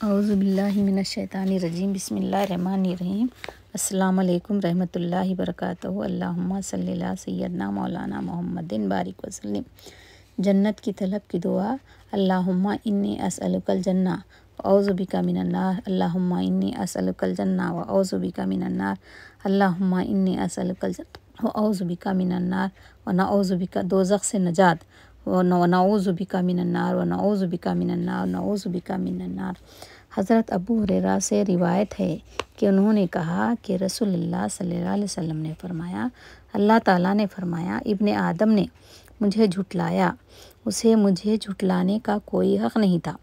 اعوذ باللہ من الشیطان الرجیم بسم اللہ الرحمن الرحیم السلام علیکم رحمۃ اللہ وبرکاتہ اللہم صلی اللہ سیدنا مولانا محمد بارک وسلم۔ جنت کی طلب کی دعا۔ اللہم انی اسألک الجنہ واعوذ بک من النار۔ اللہم انی اسألک الجنہ واعوذ بک من النار۔ اللہم انی اسألک الجنہ واعوذ بک من النار ونعوذ بک دوزخ سے نجات ونعوذ بک من النار ونعوذ بک من النار ونعوذ بک من النار۔ حضرت ابو ہریرہ سے روایت ہے کہ انہوں نے کہا کہ رسول اللہ صلی اللہ علیہ وسلم نے فرمایا، اللہ تعالیٰ نے فرمایا، ابن آدم نے مجھے جھٹلایا، اسے مجھے جھٹلانے کا کوئی حق نہیں تھا،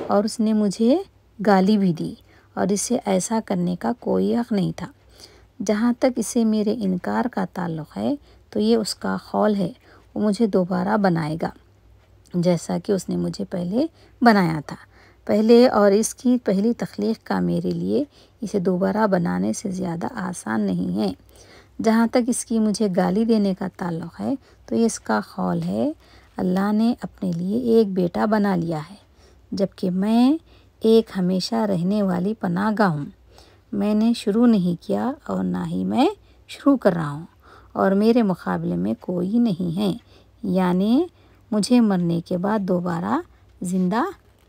اور اس نے مجھے گالی بھی دی، اور اسے ایسا کرنے کا کوئی حق نہیں تھا۔ جہاں تک اسے میرے انکار کا تعلق ہے تو یہ اس کا قول ہے، وہ مجھے دوبارہ بنائے گا جیسا کہ اس نے مجھے پہلے بنایا تھا۔ پہلے اور اس کی پہلی تخلیق کا میرے لیے اسے دوبارہ بنانے سے زیادہ آسان نہیں ہے۔ جہاں تک اس کی مجھے گالی دینے کا تعلق ہے تو یہ اس کا قول ہے، اللہ نے اپنے لیے ایک بیٹا بنا لیا ہے، جبکہ میں ایک ہمیشہ رہنے والی پناہ گاہ ہوں۔ میں نے شروع نہیں کیا اور نہ ہی میں شروع کر رہا ہوں، اور میرے مقابلے میں کوئی نہیں ہے، یعنی مجھے مرنے کے بعد دوبارہ زندہ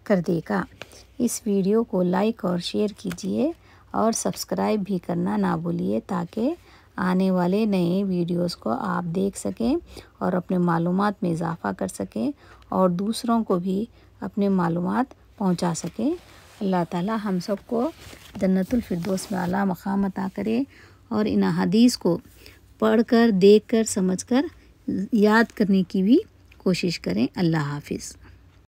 کر دے گا۔ اس ویڈیو کو لائک اور شیئر کیجیے اور سبسکرائب بھی کرنا نہ بھولیے تاکہ آنے والے نئے ویڈیوز کو آپ دیکھ سکیں اور اپنے معلومات میں اضافہ کر سکیں اور دوسروں کو بھی اپنے معلومات پہنچا سکیں۔ اللہ تعالیٰ ہم سب کو جنت الفردوس میں اعلیٰ مقام عطا کرے، اور ان احادیث کو پڑھ کر، دیکھ کر، سمجھ کر یاد کرنے کی بھی کوشش کریں۔ اللہ حافظ۔